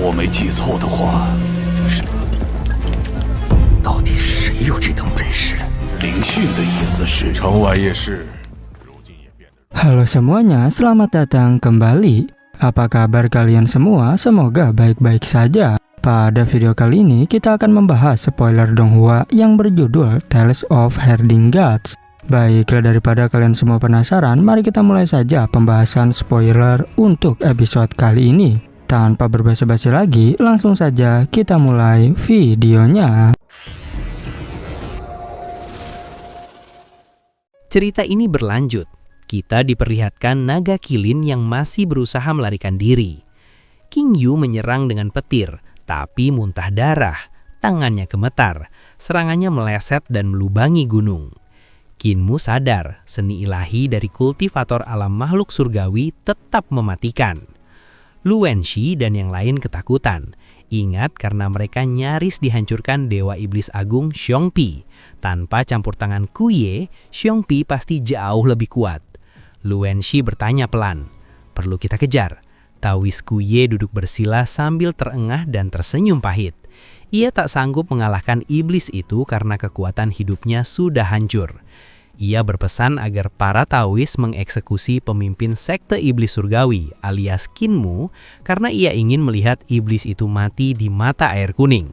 我没记错的话，是到底谁有这等本事？灵训的意思是城外夜市。 Halo semuanya, selamat datang kembali. Apa kabar kalian semua? Semoga baik-baik saja. Pada video kali ini kita akan membahas spoiler Donghua yang berjudul Tales of Herding Gods. Baiklah, daripada kalian semua penasaran, mari kita mulai saja pembahasan spoiler untuk episode kali ini. Tanpa berbasa-basi lagi, langsung saja kita mulai videonya. Cerita ini berlanjut. Kita diperlihatkan naga kilin yang masih berusaha melarikan diri. King Yu menyerang dengan petir, tapi muntah darah. Tangannya gemetar, serangannya meleset dan melubangi gunung. Kinmu sadar, seni ilahi dari kultivator alam makhluk surgawi tetap mematikan. Lu Wenshi dan yang lain ketakutan. Ingat karena mereka nyaris dihancurkan Dewa Iblis Agung Xiongpi. Tanpa campur tangan Kuye, Xiongpi pasti jauh lebih kuat. Lu Wenshi bertanya pelan, "Perlu kita kejar?" Taois Kuye duduk bersila sambil terengah dan tersenyum pahit. Ia tak sanggup mengalahkan iblis itu karena kekuatan hidupnya sudah hancur. Ia berpesan agar para Taois mengeksekusi pemimpin sekte iblis surgawi alias Kinmu karena ia ingin melihat iblis itu mati di mata air kuning.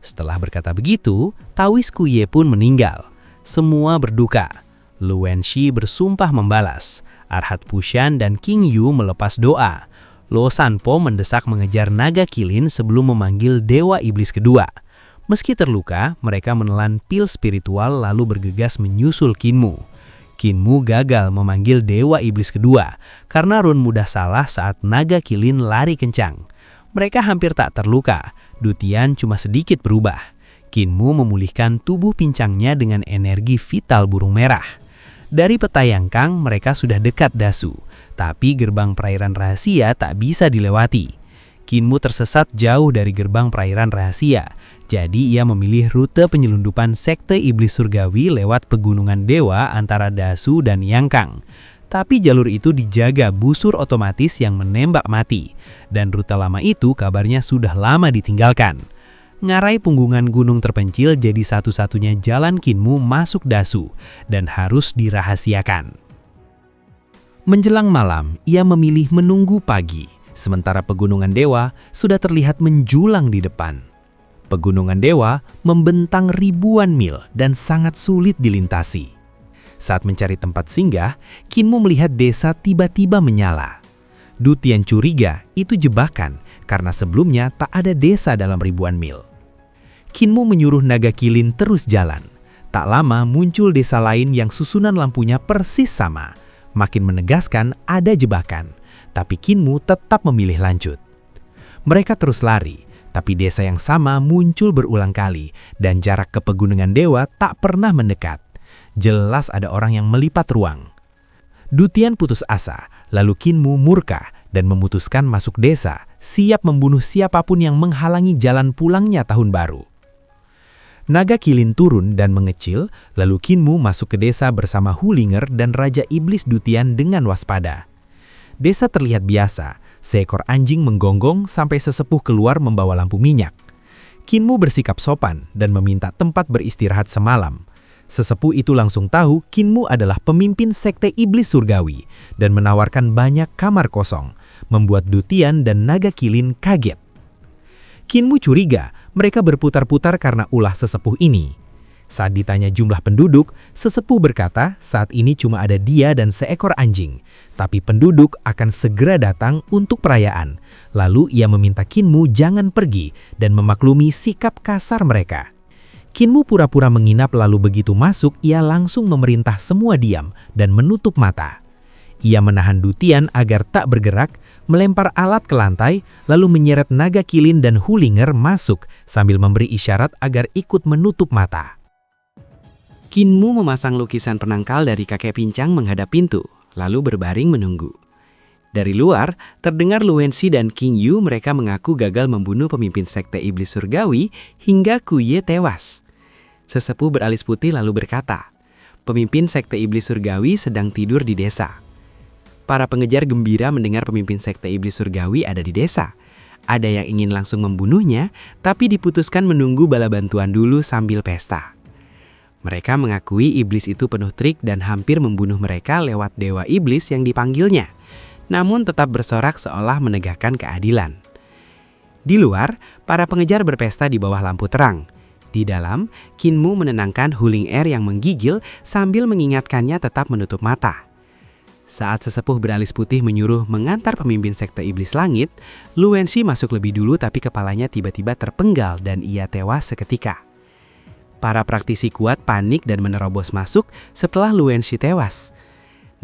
Setelah berkata begitu, Taois Kuye pun meninggal. Semua berduka. Lu Wenshi bersumpah membalas. Arhat Pushan dan King Yu melepas doa. Lo Sanpo mendesak mengejar naga kilin sebelum memanggil dewa iblis kedua. Meski terluka, mereka menelan pil spiritual lalu bergegas menyusul Kinmu. Kinmu gagal memanggil dewa iblis kedua karena run mudah salah saat naga kilin lari kencang. Mereka hampir tak terluka, Dutian cuma sedikit berubah. Kinmu memulihkan tubuh pincangnya dengan energi vital burung merah. Dari peta Yangkang mereka sudah dekat Dasu, tapi gerbang perairan rahasia tak bisa dilewati. Kinmu tersesat jauh dari gerbang perairan rahasia, jadi ia memilih rute penyelundupan sekte iblis surgawi lewat pegunungan dewa antara Dasu dan Yangkang. Tapi jalur itu dijaga busur otomatis yang menembak mati, dan rute lama itu kabarnya sudah lama ditinggalkan. Ngarai punggungan gunung terpencil jadi satu-satunya jalan Kinmu masuk Dasu dan harus dirahasiakan. Menjelang malam, ia memilih menunggu pagi, sementara pegunungan dewa sudah terlihat menjulang di depan. Pegunungan dewa membentang ribuan mil dan sangat sulit dilintasi. Saat mencari tempat singgah, Kinmu melihat desa tiba-tiba menyala. Dutian curiga itu jebakan karena sebelumnya tak ada desa dalam ribuan mil. Kinmu menyuruh naga kilin terus jalan. Tak lama muncul desa lain yang susunan lampunya persis sama. Makin menegaskan ada jebakan, tapi Kinmu tetap memilih lanjut. Mereka terus lari, tapi desa yang sama muncul berulang kali dan jarak ke pegunungan dewa tak pernah mendekat. Jelas ada orang yang melipat ruang. Dutian putus asa, lalu Kinmu murka dan memutuskan masuk desa, siap membunuh siapapun yang menghalangi jalan pulangnya tahun baru. Naga kilin turun dan mengecil, lalu Kinmu masuk ke desa bersama Hulinger dan Raja Iblis Dutian dengan waspada. Desa terlihat biasa, seekor anjing menggonggong sampai sesepuh keluar membawa lampu minyak. Kinmu bersikap sopan dan meminta tempat beristirahat semalam. Sesepuh itu langsung tahu Kinmu adalah pemimpin sekte iblis surgawi dan menawarkan banyak kamar kosong, membuat Dutian dan naga kilin kaget. Kinmu curiga mereka berputar-putar karena ulah sesepuh ini. Saat ditanya jumlah penduduk, sesepuh berkata saat ini cuma ada dia dan seekor anjing, tapi penduduk akan segera datang untuk perayaan. Lalu ia meminta Kinmu jangan pergi dan memaklumi sikap kasar mereka. Kinmu pura-pura menginap lalu begitu masuk ia langsung memerintah semua diam dan menutup mata. Ia menahan Dutian agar tak bergerak, melempar alat ke lantai, lalu menyeret naga kilin dan Hulinger masuk sambil memberi isyarat agar ikut menutup mata. Kinmu memasang lukisan penangkal dari kakek pincang menghadap pintu, lalu berbaring menunggu. Dari luar, terdengar Lu Wenshi dan King Yu mereka mengaku gagal membunuh pemimpin sekte iblis surgawi hingga Kuye tewas. Sesepuh beralis putih lalu berkata, "Pemimpin sekte iblis surgawi sedang tidur di desa." Para pengejar gembira mendengar pemimpin sekte iblis surgawi ada di desa. Ada yang ingin langsung membunuhnya, tapi diputuskan menunggu bala bantuan dulu sambil pesta. Mereka mengakui iblis itu penuh trik dan hampir membunuh mereka lewat dewa iblis yang dipanggilnya, namun tetap bersorak seolah menegakkan keadilan. Di luar, para pengejar berpesta di bawah lampu terang. Di dalam, Kinmu menenangkan Huling Er yang menggigil sambil mengingatkannya tetap menutup mata. Saat sesepuh beralis putih menyuruh mengantar pemimpin sekte iblis langit, Lu Wenxi masuk lebih dulu tapi kepalanya tiba-tiba terpenggal dan ia tewas seketika. Para praktisi kuat panik dan menerobos masuk setelah Lu Wenxi tewas.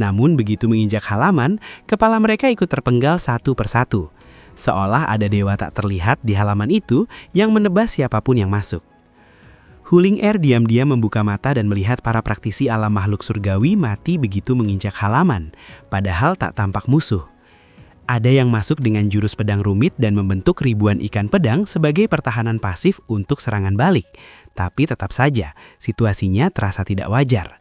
Namun begitu menginjak halaman, kepala mereka ikut terpenggal satu persatu. Seolah ada dewa tak terlihat di halaman itu yang menebas siapapun yang masuk. Huling Er diam-diam membuka mata dan melihat para praktisi alam makhluk surgawi mati begitu menginjak halaman, padahal tak tampak musuh. Ada yang masuk dengan jurus pedang rumit dan membentuk ribuan ikan pedang sebagai pertahanan pasif untuk serangan balik. Tapi tetap saja, situasinya terasa tidak wajar.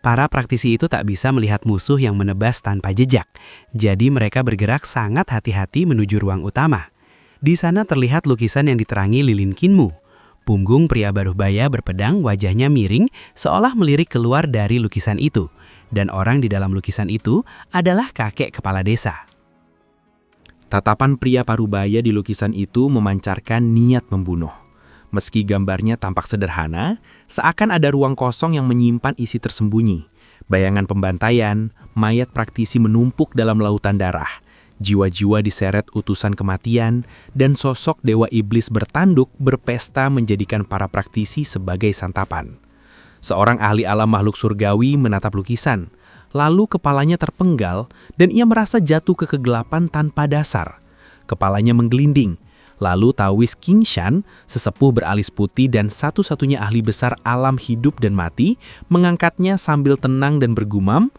Para praktisi itu tak bisa melihat musuh yang menebas tanpa jejak, jadi mereka bergerak sangat hati-hati menuju ruang utama. Di sana terlihat lukisan yang diterangi lilin Kinmu. Punggung pria baruh baya berpedang, wajahnya miring seolah melirik keluar dari lukisan itu. Dan orang di dalam lukisan itu adalah kakek kepala desa. Tatapan pria parubaya di lukisan itu memancarkan niat membunuh. Meski gambarnya tampak sederhana, seakan ada ruang kosong yang menyimpan isi tersembunyi. Bayangan pembantaian, mayat praktisi menumpuk dalam lautan darah. Jiwa-jiwa diseret utusan kematian, dan sosok dewa iblis bertanduk berpesta menjadikan para praktisi sebagai santapan. Seorang ahli alam makhluk surgawi menatap lukisan, lalu kepalanya terpenggal dan ia merasa jatuh ke kegelapan tanpa dasar. Kepalanya menggelinding, lalu Taoist King Shan, sesepuh beralis putih dan satu-satunya ahli besar alam hidup dan mati, mengangkatnya sambil tenang dan bergumam,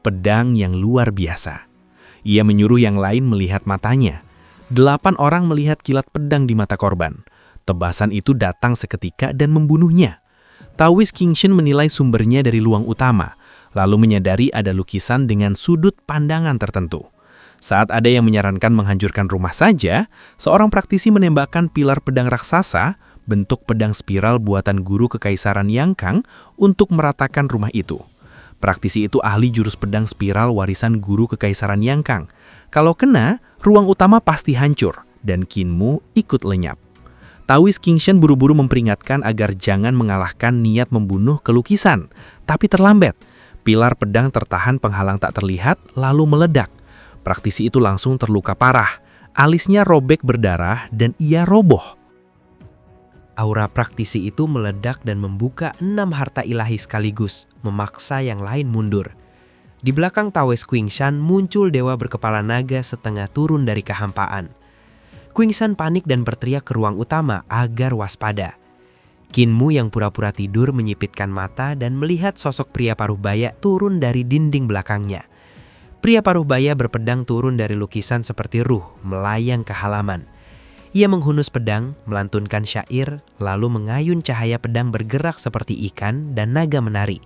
pedang yang luar biasa. Ia menyuruh yang lain melihat matanya. 8 orang melihat kilat pedang di mata korban. Tebasan itu datang seketika dan membunuhnya. Taoist King Shan menilai sumbernya dari luang utama, lalu menyadari ada lukisan dengan sudut pandangan tertentu. Saat ada yang menyarankan menghancurkan rumah saja, seorang praktisi menembakkan pilar pedang raksasa, bentuk pedang spiral buatan guru kekaisaran Yang Kang, untuk meratakan rumah itu. Praktisi itu ahli jurus pedang spiral warisan guru kekaisaran Yang Kang. Kalau kena, ruang utama pasti hancur, dan Kinmu ikut lenyap. Taoist King Shan buru-buru memperingatkan agar jangan mengalahkan niat membunuh ke lukisan, tapi terlambat. Pilar pedang tertahan penghalang tak terlihat, lalu meledak. Praktisi itu langsung terluka parah. Alisnya robek berdarah, dan ia roboh. Aura praktisi itu meledak dan membuka 6 harta ilahi sekaligus, memaksa yang lain mundur. Di belakang Taoist King Shan muncul dewa berkepala naga setengah turun dari kehampaan. King Shan panik dan berteriak ke ruang utama agar waspada. Kinmu yang pura-pura tidur menyipitkan mata dan melihat sosok pria paruh baya turun dari dinding belakangnya. Pria paruh baya berpedang turun dari lukisan seperti ruh, melayang ke halaman. Ia menghunus pedang, melantunkan syair, lalu mengayun cahaya pedang bergerak seperti ikan dan naga menari.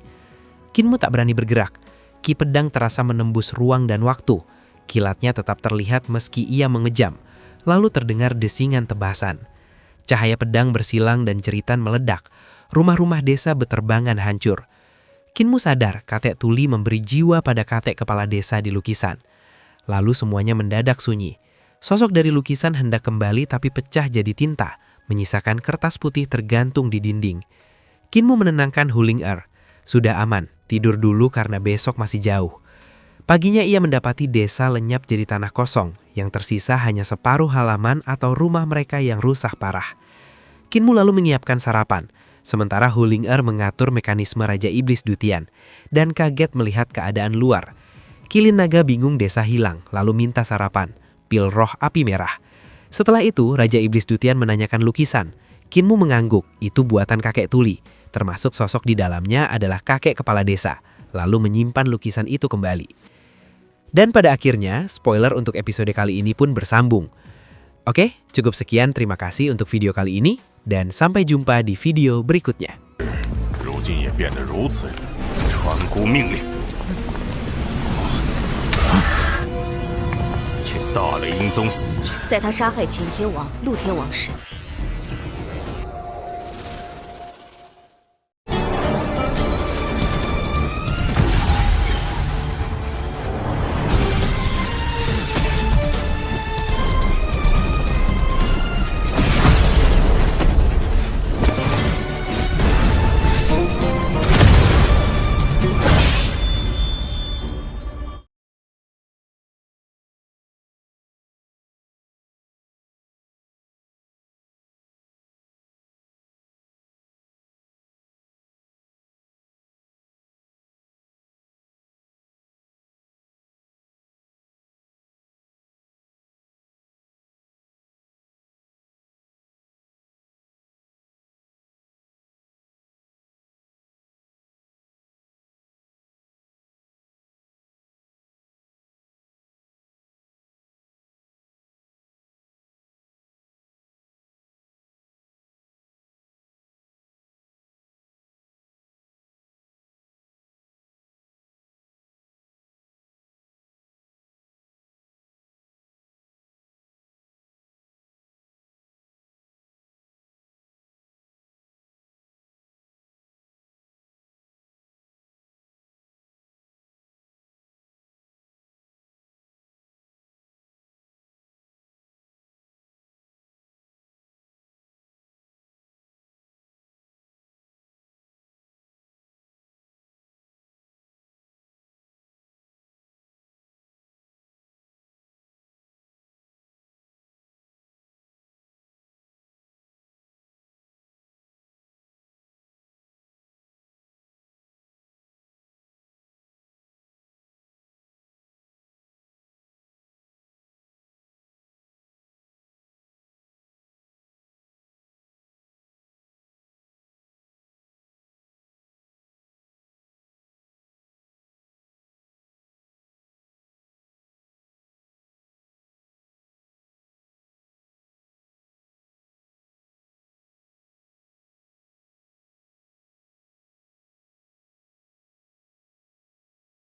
Kinmu tak berani bergerak. Ki pedang terasa menembus ruang dan waktu. Kilatnya tetap terlihat meski ia mengejam. Lalu terdengar desingan tebasan. Cahaya pedang bersilang dan jeritan meledak. Rumah-rumah desa beterbangan hancur. Kinmu sadar kakek tuli memberi jiwa pada kakek kepala desa di lukisan. Lalu semuanya mendadak sunyi. Sosok dari lukisan hendak kembali tapi pecah jadi tinta, menyisakan kertas putih tergantung di dinding. Kinmu menenangkan Huling Er. Sudah aman, tidur dulu karena besok masih jauh. Paginya ia mendapati desa lenyap jadi tanah kosong, yang tersisa hanya separuh halaman atau rumah mereka yang rusak parah. Kinmu lalu menyiapkan sarapan, sementara Huling Er mengatur mekanisme Raja Iblis Dutian, dan kaget melihat keadaan luar. Kilin naga bingung desa hilang, lalu minta sarapan. Pil roh api merah. Setelah itu, Raja Iblis Dutian menanyakan lukisan. Kinmu mengangguk, itu buatan kakek tuli. Termasuk sosok di dalamnya adalah kakek kepala desa. Lalu menyimpan lukisan itu kembali. Dan pada akhirnya, spoiler untuk episode kali ini pun bersambung. Oke, cukup sekian, terima kasih untuk video kali ini. Dan sampai jumpa di video berikutnya. 如今也变得如此，传姑命令，请大雷音宗情。在他杀害秦天王、陆天王时，